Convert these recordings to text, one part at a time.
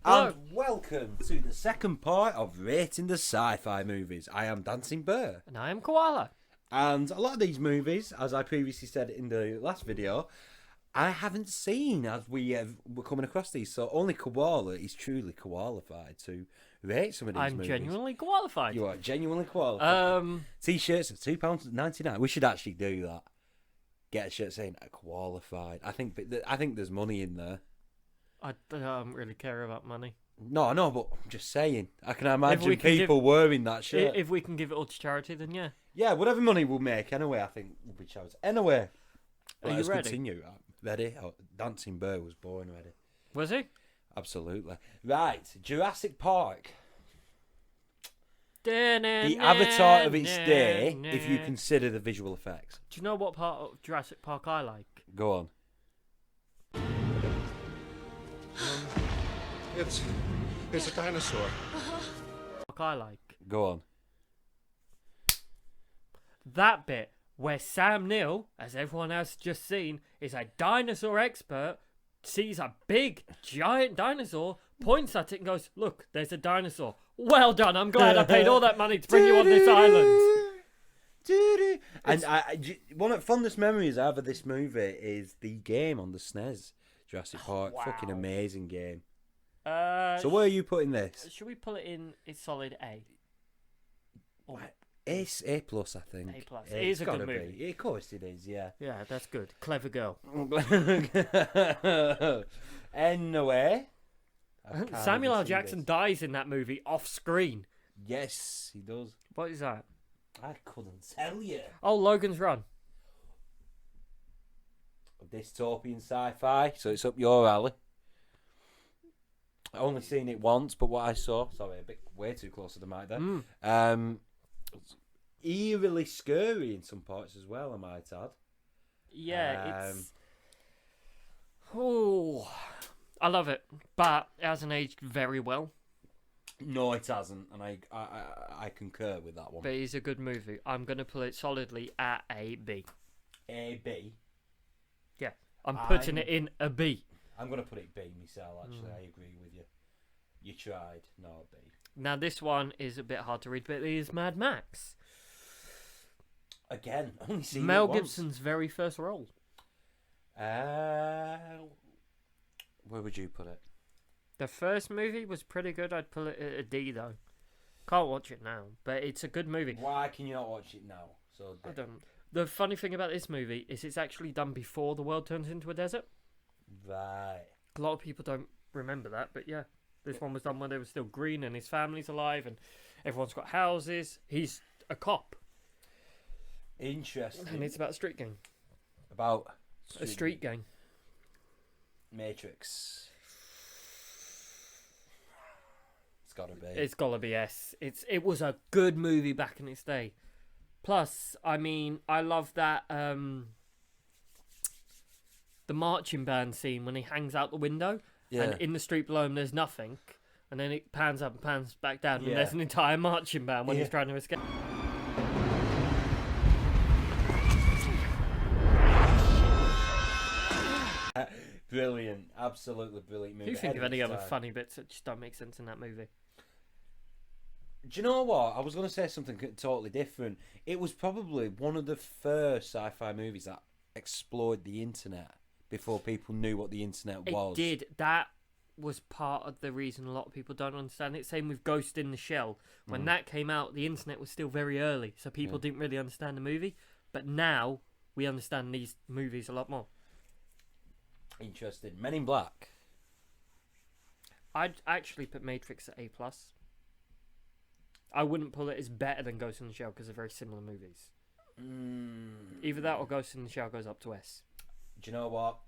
Hello. And welcome to the second part of Rating the Sci-Fi Movies. I am Dancing Bear. And I am Koala. And a lot of these movies, as I previously said in the last video, I haven't seen as we're coming across these. So only Koala is truly qualified to rate some of these movies. I'm genuinely qualified. You are genuinely qualified. Um, T-shirts at £2.99. We should actually do that. Get a shirt saying qualified. I think there's money in there. I don't really care about money. No, but I'm just saying. I can imagine people wearing that shirt. If we can give it all to charity, then yeah. Yeah, whatever money we'll make, anyway, I think will be charity. Anyway, Are you ready? Continue. Ready? Oh, Dancing Bear was born ready. Was he? Absolutely. Right, Jurassic Park. The avatar of its day, if you consider the visual effects. Do you know what part of Jurassic Park I like? Go on. It's a dinosaur. What I like? Go on. That bit where Sam Neill, as everyone else just seen, is a dinosaur expert, sees a big, giant dinosaur, points at it and goes, "Look, there's a dinosaur. Well done, I'm glad I paid all that money to bring you on this island." And one of the fondest memories I have of this movie is the game on the SNES. Jurassic Park. Wow. Fucking amazing game. So where are you putting this? Should we pull it in its solid A? Or It's A+, I think. A+. It is a good movie. Be. Of course it is, yeah. Yeah, that's good. Clever girl. Anyway. Samuel L. Jackson dies in that movie off screen. Yes, he does. What is that? I couldn't tell you. Oh, Logan's Run. Dystopian sci-fi, so it's up your alley. I only seen it once, but what I saw, sorry, a bit way too close to the mic there. Eerily scary in some parts as well, I might add. Yeah, it's. Oh, I love it, but it hasn't aged very well. No, it hasn't, and I concur with that one. But it's a good movie. I'm gonna put it solidly at a B. A B. Yeah, I'm putting it in a B. I'm gonna put it B myself. Actually, I agree with you. You tried, no B. Now this one is a bit hard to read, but it is Mad Max. Again, only seen Mel it once. Gibson's very first role. Where would you put it? The first movie was pretty good. I'd put it at a D though. Can't watch it now, but it's a good movie. Why can you not watch it now? So I don't. The funny thing about this movie is it's actually done before the world turns into a desert. Right. A lot of people don't remember that, but yeah, this one was done when they were still green and his family's alive and everyone's got houses. He's a cop. Interesting. And it's about a street gang. About A street gang. Matrix. It's gotta be. It's gotta be S. It was a good movie back in its day. Plus, I mean, I love that the marching band scene when he hangs out the window and in the street below him there's nothing, and then it pans up and pans back down and there's an entire marching band when he's trying to escape. Brilliant, absolutely brilliant movie. Do you think of any other funny bits that just don't make sense in that movie? Do you know what? I was going to say something totally different. It was probably one of the first sci-fi movies that explored the internet before people knew what the internet was. It did. That was part of the reason a lot of people don't understand it. Same with Ghost in the Shell. When that came out, the internet was still very early, so people didn't really understand the movie. But now we understand these movies a lot more. Interesting. Men in Black. I'd actually put Matrix at A+. I wouldn't pull it as better than Ghost in the Shell because they're very similar movies. Either that or Ghost in the Shell goes up to S. Do you know what?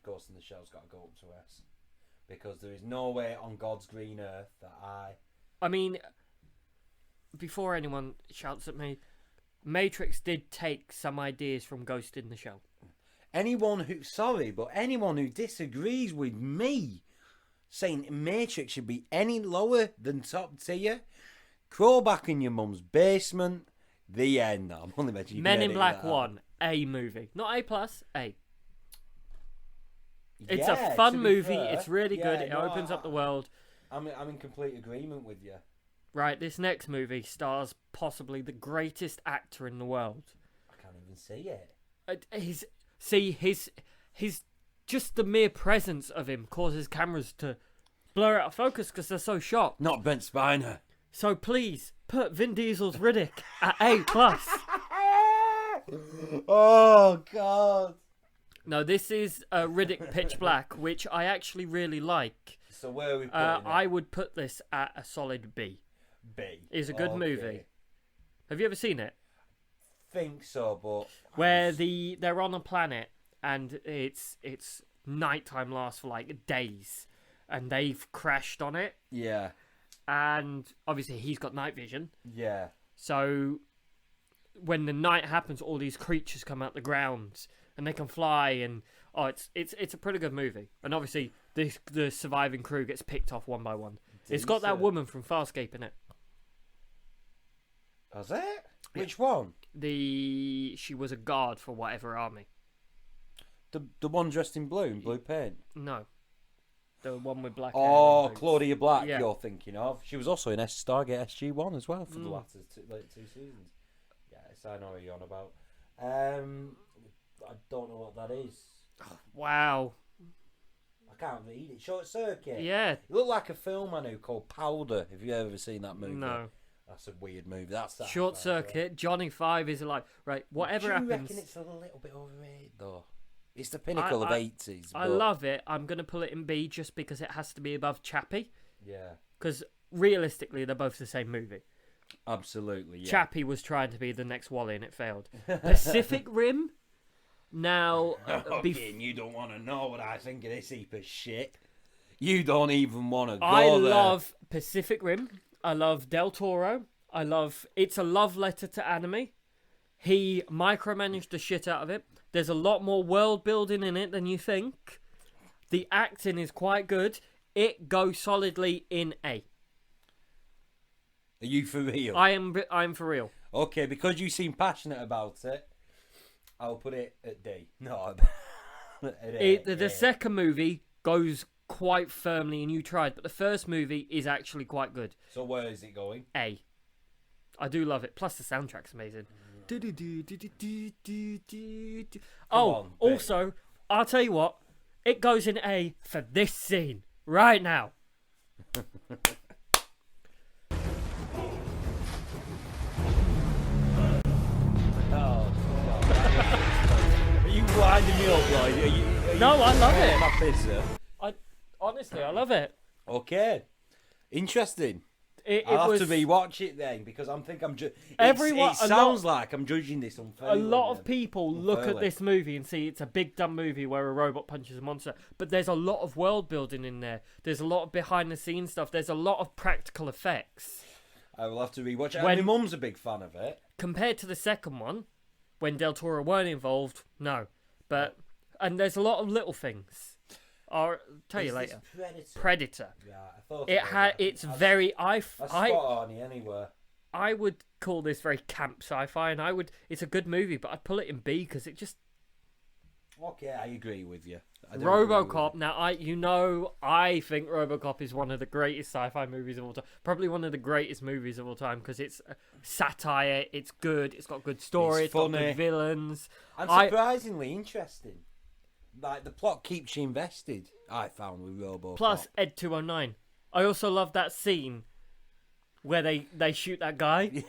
Ghost in the Shell's got to go up to S. Because there is no way on God's green earth that I mean, before anyone shouts at me, Matrix did take some ideas from Ghost in the Shell. Anyone who disagrees with me saying Matrix should be any lower than top tier, crawl back in your mum's basement. The end. I'm only mentioning Men in Black 1, A movie. Not A+, A. It's Yeah, a fun to be movie. fair, It's really good. yeah, It no, opens up the world. I'm in complete agreement with you. Right, this next movie stars possibly the greatest actor in the world. I can't even see it. His just the mere presence of him causes cameras to blur out of focus because they're so shocked. Not Brent Spiner. So please put Vin Diesel's Riddick at A+. Oh God. No, this is Riddick Pitch Black, which I actually really like. So where are we putting it? I would put this at a solid B. B. It's a good movie. Have you ever seen it? Think so, but Where they're on a planet and it's nighttime lasts for like days, and they've crashed on it, yeah, and obviously he's got night vision. yeah. So when the night happens, all these creatures come out the ground and they can fly, and it's a pretty good movie. And obviously the surviving crew gets picked off one by one. It's got that woman from Farscape in it. Was it? Which one? She was a guard for whatever army. The one dressed in blue paint. No, the one with black hair. Oh, and boots. Claudia Black. Yeah. You're thinking of. She was also in Stargate SG-1 as well for the latter late 2 seasons. Yes, I know what you're on about. I don't know what that is. Wow. I can't read it. Short Circuit. Yeah. It looked like a film I knew called Powder. Have you ever seen that movie? No. That's a weird movie. That's that. Short Circuit. Johnny Five is like, right, whatever Do you happens. reckon it's a little bit overrated though? It's the pinnacle of 80s. I love it. I'm going to put it in B just because it has to be above Chappie. Yeah. Because realistically, they're both the same movie. Absolutely, yeah. Chappie was trying to be the next Wally and it failed. Pacific Rim. Now, Okay, and you don't want to know what I think of this heap of shit. You don't even want to go I there. love Pacific Rim. I love Del Toro. It's a love letter to anime. He micromanaged the shit out of it. There's a lot more world building in it than you think. The acting is quite good. It goes solidly in A. Are you for real? I'm for real. Okay, because you seem passionate about it, I'll put it at D. No, at A. The second movie goes quite firmly, and you tried, but the first movie is actually quite good. So where is it going? A. I do love it. Plus the soundtrack's amazing. on, also, I'll tell you what. It goes in A for this scene right now. Oh, are you winding me up, Lloyd? No, I love it. My pizza. Honestly, I love it. Okay, interesting. I'll have to rewatch it then because it sounds like I'm judging this unfairly. A lot of people look at this movie and see it's a big dumb movie where a robot punches a monster, but there's a lot of world building in there. There's a lot of behind the scenes stuff. There's a lot of practical effects. I will have to rewatch it. My mum's a big fan of it. Compared to the second one, when Del Toro weren't involved, no. And there's a lot of little things. I'll tell you later. Predator. Yeah, I thought it's very. I spot on anywhere. I would call this very camp sci-fi, and it's a good movie, but I'd pull it in B because it just. Okay, I agree with you. RoboCop. Now, I think RoboCop is one of the greatest sci-fi movies of all time. Probably one of the greatest movies of all time because it's satire. It's good. It's got good story. It's got good villains. And surprisingly interesting. Like the plot keeps you invested. I found with RoboCop. Plus Ed 209. I also love that scene where they shoot that guy.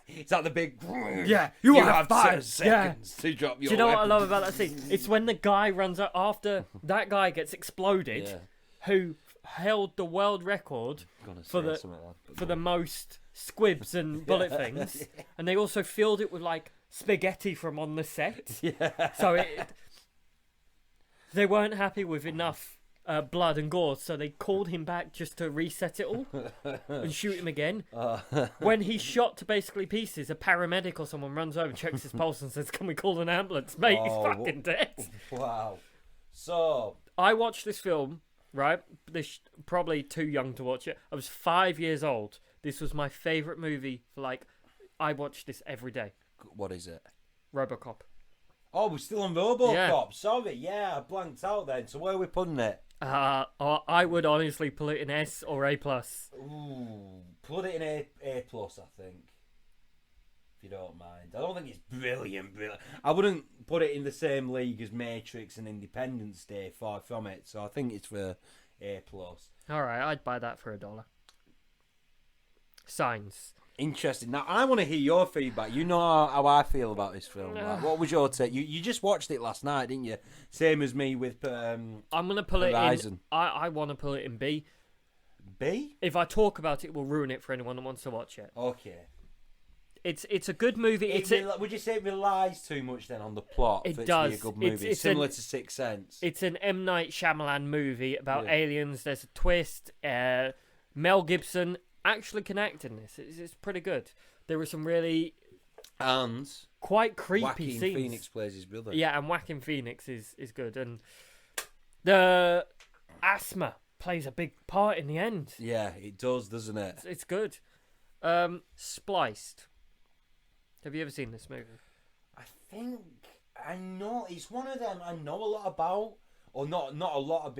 It's like the big. Yeah, you have 5 seconds to drop your. Do you know what I weapons. love about that scene? It's when the guy runs out after that guy gets exploded, who held the world record for the most squibs and bullet things, and they also filled it with like spaghetti from on the set. Yeah. So they weren't happy with enough blood and gore, so they called him back just to reset it all and shoot him again. When he's shot to basically pieces, a paramedic or someone runs over and checks his pulse and says, "Can we call an ambulance, mate? He's fucking dead." Wow. So I watched this film, right? Probably too young to watch it. I was 5 years old. This was my favourite movie for I watched this every day. what is it? RoboCop. Oh, we're still on RoboCop. Yeah. Sorry, yeah, I blanked out then. So where are we putting it? I would honestly put it in S or A+. Ooh, put it in A plus, I think. If you don't mind. I don't think it's brilliant. I wouldn't put it in the same league as Matrix and Independence Day, far from it. So I think it's for A plus. Alright, I'd buy that for $1. Signs. Interesting. Now I want to hear your feedback. You know how I feel about this film. Like, what was your take? You just watched it last night, didn't you? Same as me with I'm gonna pull it Horizon. in. I want to pull it in B. B. If I talk about it, it will ruin it for anyone that wants to watch it. Okay. It's a good movie. Would you say it relies too much then on the plot? It for it does. To be a good movie. It's Similar to Sixth Sense. It's an M. Night Shyamalan movie about Yeah. aliens. There's a twist. Mel Gibson actually can act in this. It's pretty good. There were some really And quite creepy Joaquin scenes. Phoenix plays his brother. Yeah, and Joaquin Phoenix is good. And the asthma plays a big part in the end. Yeah, it does, doesn't it? It's good. Spliced. Have you ever seen this movie? I think I know. It's one of them I know a lot about. Or not a lot.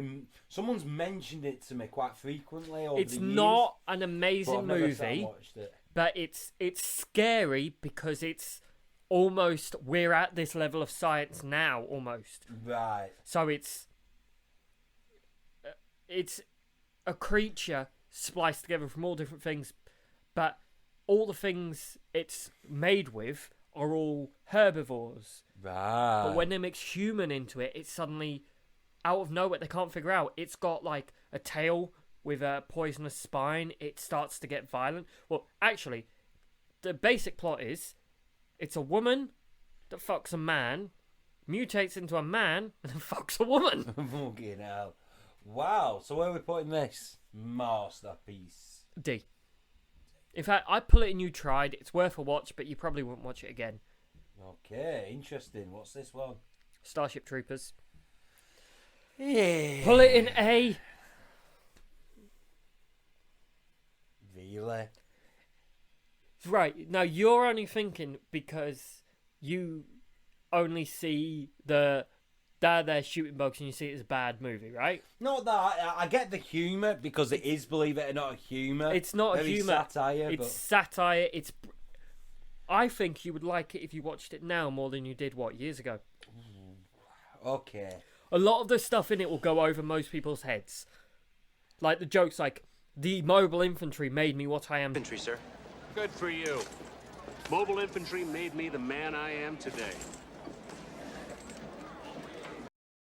Someone's mentioned it to me quite frequently over It's the years, not an but amazing I've never sat and movie, watched it. but it's scary because it's almost we're at this level of science now almost. Right. So it's a creature spliced together from all different things, but all the things it's made with are all herbivores. Right. But when they mix human into it, it's suddenly out of nowhere. They can't figure out. It's got like a tail with a poisonous spine. It starts to get violent. Well, actually, the basic plot is it's a woman that fucks a man, mutates into a man, and then fucks a woman. Fucking hell. Wow. So where are we putting this? Masterpiece. D. In fact, I put it in You Tried. It's worth a watch, but you probably won't watch it again. Okay, interesting. What's this one? Starship Troopers. Yeah. Pull it in A. Really? Right, now you're only thinking because you only see they're shooting bugs and you see it as a bad movie, right? Not that I get the humour because it is, believe it or not, a humour. It's not Very humour. satire. It's but satire. I think you would like it if you watched it now more than you did, years ago. okay. A lot of the stuff in it will go over most people's heads. Like the jokes like, the mobile infantry made me what I am. Infantry, sir. Good for you. Mobile infantry made me the man I am today.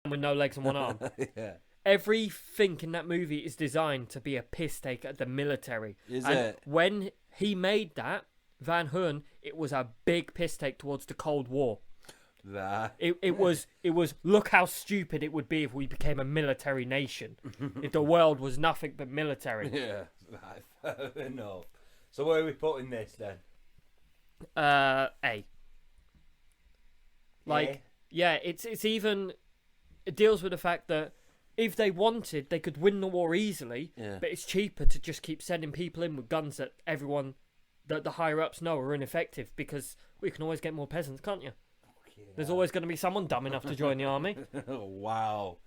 With no legs and one arm. Yeah. Everything in that movie is designed to be a piss take at the military. Is and it? when he made that, Van Hoon, it was a big piss take towards the Cold War. Right. It was look how stupid it would be if we became a military nation. If the world was nothing but military. Yeah. Right. Fair enough. So where are we putting this then? A. Like, A? yeah, it deals with the fact that if they wanted, they could win the war easily, Yeah. but it's cheaper to just keep sending people in with guns that the higher ups know are ineffective, because we can always get more peasants, can't you? There's always going to be someone dumb enough to join the army. Oh, wow.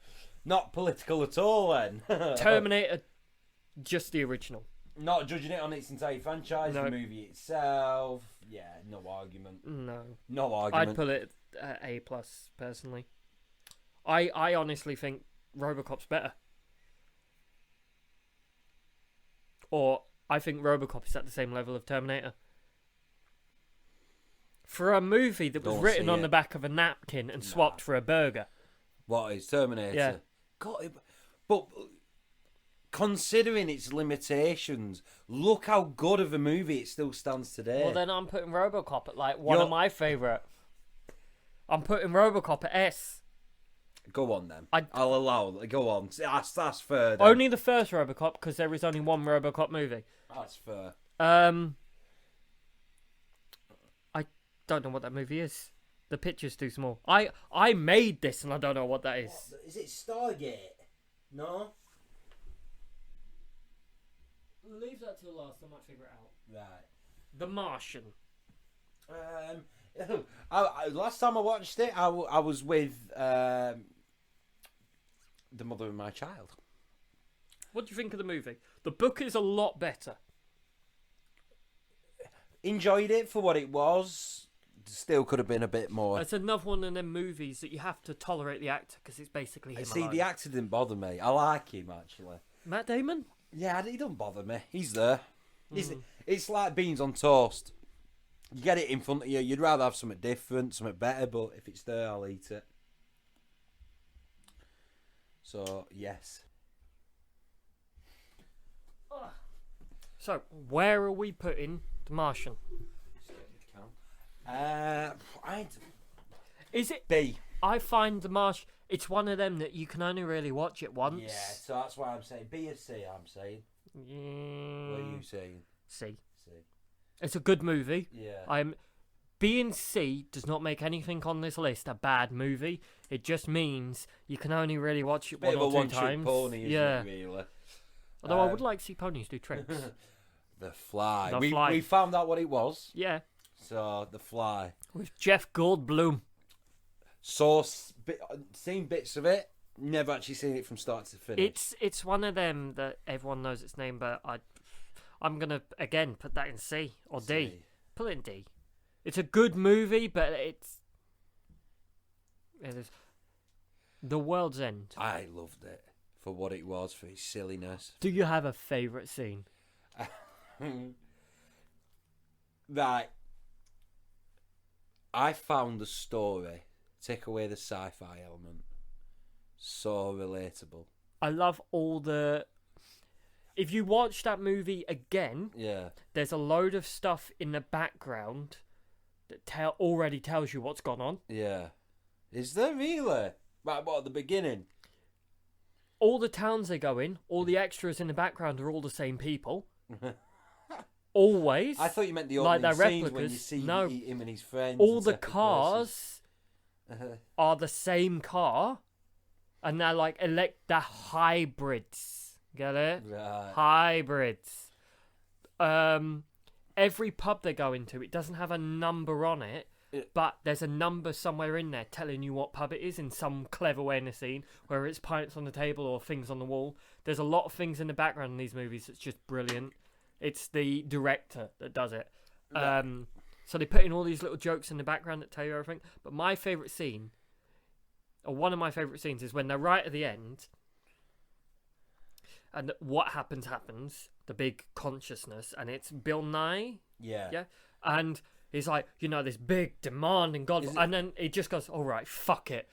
Not political at all then. Terminator, just the original. Not judging it on its entire franchise, No. the movie itself. Yeah, no argument. No. No argument. I'd put it at A+, personally. I honestly think RoboCop's better. Or I think RoboCop is at the same level of Terminator. For a movie that was Don't written see on it. the back of a napkin and swapped for a burger. What is Terminator? Yeah. God, but considering its limitations, look how good of a movie it still stands today. Well, then I'm putting RoboCop at like one You're- of my favourite. I'm putting RoboCop at S. Go on then. I- I'll allow. Go on. That's fair. Then. Only the first RoboCop, because there is only one RoboCop movie. That's fair. I don't know what that movie is. The picture's too small. I made this and I don't know what that is. Is it Stargate? No. Leave that till last. I might figure it out. Right. The Martian. Last time I watched it, I was with the mother of my child. What do you think of the movie? The book is a lot better. Enjoyed it for what it was. Still could have been a bit more. It's another one of them movies that you have to tolerate the actor because it's basically him See, alone. the actor didn't bother me. I like him, actually. Matt Damon? Yeah, he don't bother me. He's there. It's like beans on toast. You get it in front of you. You'd rather have something different, something better, but if it's there, I'll eat it. So, yes. So, where are we putting The Martian? Is it... B. I find The Martian... It's one of them that you can only really watch it once. Yeah, so that's why I'm saying B or C, I'm saying. What are you saying? C. C. It's a good movie. Yeah. B and C does not make anything on this list a bad movie. It just means you can only really watch it Bit one of a or two times. pony, isn't yeah. it, really? Although I would like to see ponies do tricks. The Fly. The Fly. We found out what it was. Yeah. So, The Fly. With Jeff Goldblum. Seen bits of it. Never actually seen it from start to finish. It's one of them that everyone knows its name, but I'm gonna again put that in C or D. C. Put it in D. It's a good movie, but it is The World's End. I loved it for what it was, for its silliness. Do you have a favourite scene? Right. I found the story, take away the sci-fi element, so relatable. I love all the... If you watch that movie again, Yeah. there's a load of stuff in the background that already tells you what's gone on. Yeah. Is there really? Right, what, at the beginning? All the towns they go in, all the extras in the background are all the same people. Always. I thought you meant the like opening their scenes replicas. when you see No. him and his friends. All in the separate cars places. are the same car, and they're like they're hybrids. Get it? Right. Hybrids. Every pub they go into, it doesn't have a number on it, but there's a number somewhere in there telling you what pub it is in some clever way in the scene, whether it's pints on the table or things on the wall. There's a lot of things in the background in these movies that's just brilliant. It's the director that does it. Yeah. So they put in all these little jokes in the background that tell you everything. But my favourite scene, or one of my favourite scenes, is when they're right at the end, and what happens, the big consciousness, and it's Bill Nye. Yeah. Yeah? And he's like, this big demanding God. Is it- And then he just goes, all right, fuck it.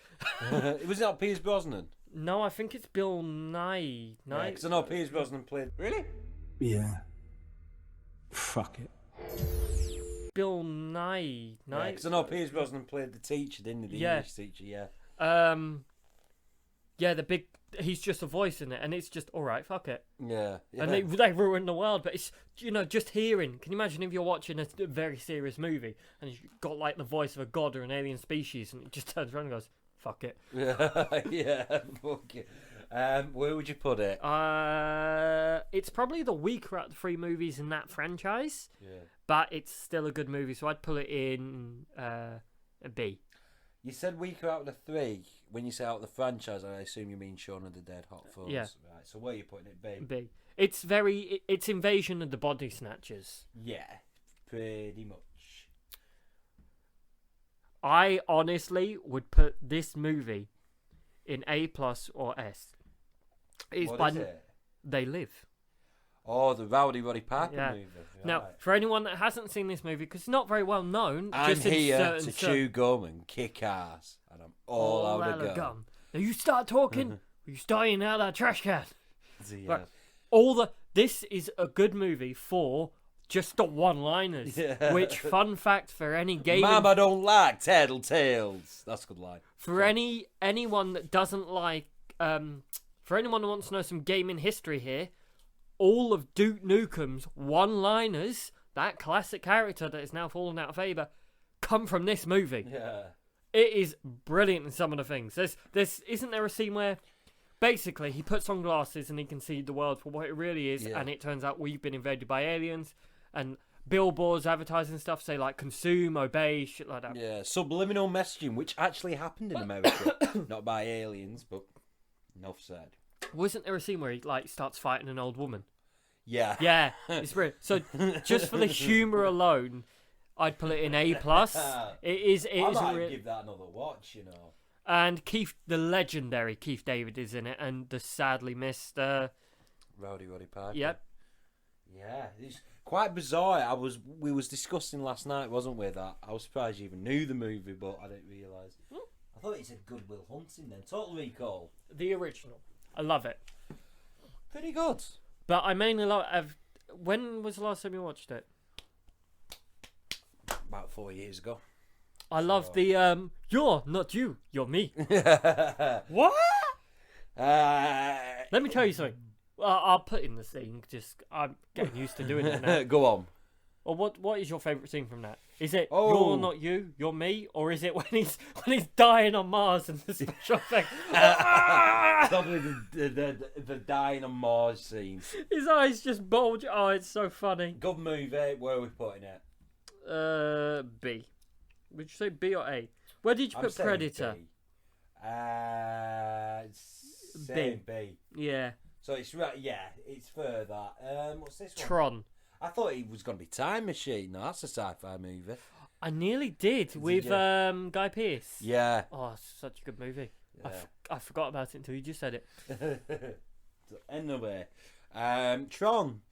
It was not Pierce Brosnan. No, I think it's Bill Nye. Yeah, because I know Pierce Brosnan played. Really? Yeah. Fuck it. Bill Nye. Yeah, because I know Pierce Brosnan played the teacher, didn't he? The Yeah. English teacher, yeah. Yeah, the big... He's just a voice in it, and it's just, all right, fuck it. Yeah. And they ruin the world, but it's, just hearing. Can you imagine if you're watching a very serious movie, and you've got, like, the voice of a god or an alien species, and it just turns around and goes, fuck it. Yeah, fuck it. Where would you put it? It's probably the weaker out of the three movies in that franchise, Yeah. but it's still a good movie, so I'd put it in a B. You said weaker out of the three. When you say out of the franchise, I assume you mean Shaun of the Dead, Hot Fuzz. Yeah. Right, so where are you putting it, B? B. It's Invasion of the Body Snatchers. Yeah, pretty much. I honestly would put this movie in A+ or S. What is it? They Live. Oh, the Rowdy Roddy Piper Yeah. movie. Now, Right. for anyone that hasn't seen this movie, because it's not very well known, I'm just in here certain to chew gum and kick ass, and I'm all out of gum. Now you start talking, or you start eating out of that trash can. Yeah. Right. This is a good movie for just the one-liners. Yeah. Which, fun fact for any gaming... Mama don't like tattletales. That's a good line. For anyone that doesn't like... for anyone who wants to know some gaming history here, all of Duke Nukem's one-liners, that classic character that is now fallen out of favour, come from this movie. Yeah. It is brilliant in some of the things. Isn't there a scene where basically he puts on glasses and he can see the world for what it really is, Yeah. and it turns out we've been invaded by aliens, and billboards advertising stuff say like consume, obey, shit like that. Yeah, subliminal messaging, which actually happened in America, not by aliens, but enough said. Wasn't there a scene where he like starts fighting an old woman? Yeah. Yeah, it's brilliant. So just for the humour alone, I'd put it in A+. It is I might give that another watch, you know. And the legendary Keith David is in it, and the sadly missed. Roddy Piper. Yep. Yeah, it's quite bizarre. We was discussing last night, wasn't we? That I was surprised you even knew the movie, but I didn't realise. I thought it said Good Will Hunting then. Total Recall. The original. I love it. Pretty good. But I mainly love. When was the last time you watched it? About 4 years ago. I love the you're not you, you're me. What? Let me tell you something. I'll put in the scene. Just I'm getting used to doing it now. Go on. Or what is your favourite scene from that? Is it Oh. you're not you, you're me, or is it when he's dying on Mars and the special effect? Probably the dying on Mars scene. His eyes just bulge. Oh, it's so funny. Good movie. Where are we putting it? B. Would you say B or A? Where did you I'm put saying Predator? B. Saying B. Yeah. So it's right. Yeah, it's further. What's this one? Tron. I thought it was going to be Time Machine. No, that's a sci-fi movie. I nearly did with you? Guy Pearce. Yeah. Oh, such a good movie. Yeah. I forgot about it until you just said it. Anyway, Tron.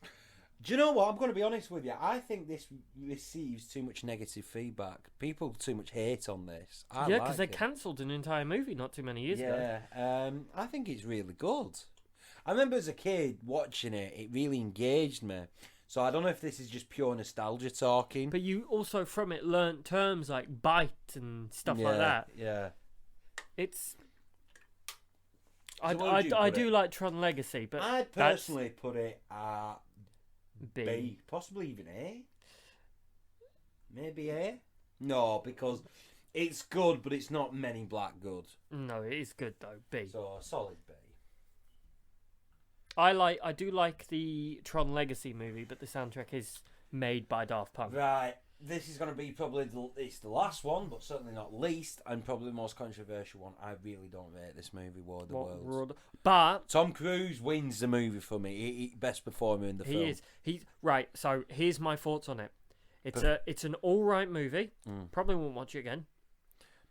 Do you know what? I'm going to be honest with you. I think this receives too much negative feedback. People too much hate on this. Yeah, because they cancelled an entire movie not too many years ago. Yeah, I think it's really good. I remember as a kid watching it. It really engaged me. So I don't know if this is just pure nostalgia talking. But you also from it learnt terms like bite and stuff like that. Yeah. It's. So what would you I put do it? like Tron Legacy, but I'd personally put it at B. B, possibly even A. Maybe A. No, because it's good, but it's not Men in Black good. No, it is good though. B. So a solid B. I do like the Tron Legacy movie, but the soundtrack is made by Daft Punk. Right, this is going to be probably it's the last one, but certainly not least, and probably the most controversial one. I really don't rate this movie, War of the Worlds. But Tom Cruise wins the movie for me. He best performer in the film. he is. He's right. So here's my thoughts on it. It's an all right movie. Probably won't watch it again.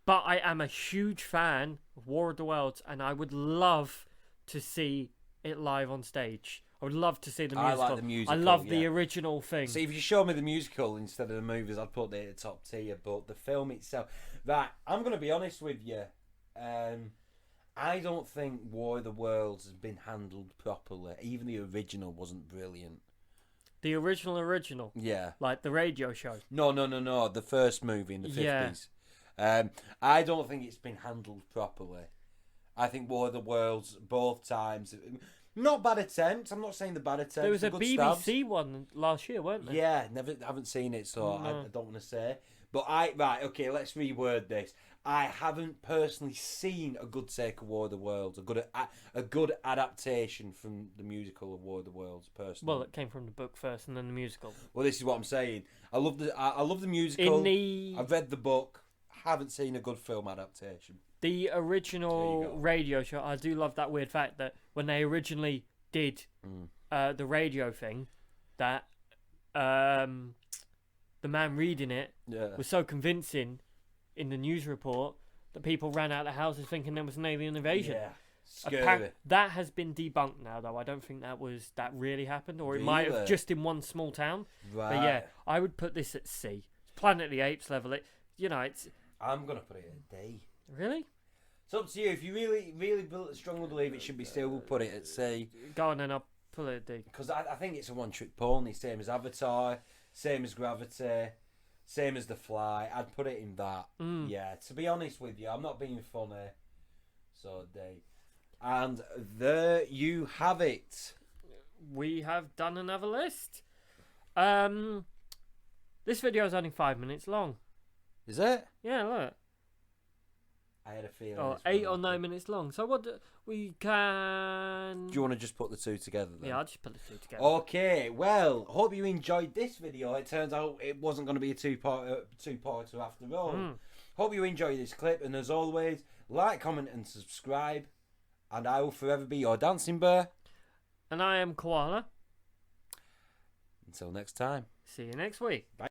But I am a huge fan of War of the Worlds, and I would love to see it live on stage. I would love to see the musical. I like the musical. I love the original thing. See, if you show me the musical instead of the movies, I'd put it at the top tier. But the film itself, right? I'm going to be honest with you. I don't think War of the Worlds has been handled properly. Even the original wasn't brilliant. The original. Yeah. Like the radio show. No. The first movie in the 50s. I don't think it's been handled properly. I think War of the Worlds both times. Not bad attempts. I'm not saying the bad attempts. There was a good BBC stabs. one last year, weren't there? Yeah, haven't seen it, so I don't want to say. But okay, let's reword this. I haven't personally seen a good take of War of the Worlds, a good adaptation from the musical of War of the Worlds. Personally, Well, it came from the book first, and then the musical. well, this is what I'm saying. I love the musical. In I've read the book. Haven't seen a good film adaptation. the There you original go. radio show, I do love that weird fact that when they originally did the radio thing, that the man reading it Yeah. was so convincing in the news report that people ran out of houses thinking there was an alien invasion. Yeah. Scary. That has been debunked now, though. I don't think that really happened, or it might have Really? just in one small town. Right. But yeah, I would put this at C. Planet of the Apes level. It's I'm gonna put it at D. really It's up to you. If you really strongly believe it should be C, we'll put it at C. go on, and I'll pull it at D. Because I think it's a one-trick pony. Same as Avatar, same as Gravity, same as The Fly. I'd put it in that. Yeah, to be honest with you, I'm not being funny. So D. And there you have it. We have done another list. This video is only 5 minutes long. Is it? Yeah, look. I had a feeling. Oh, this would 8 or happen. 9 minutes long. So what we can... Do you want to just put the two together then? Yeah, I'll just put the two together. Okay, well, hope you enjoyed this video. It turns out it wasn't going to be a two-parter after all. Hope you enjoyed this clip, and as always, like, comment, and subscribe. And I will forever be your dancing bear. And I am Koala. Until next time. See you next week. Bye.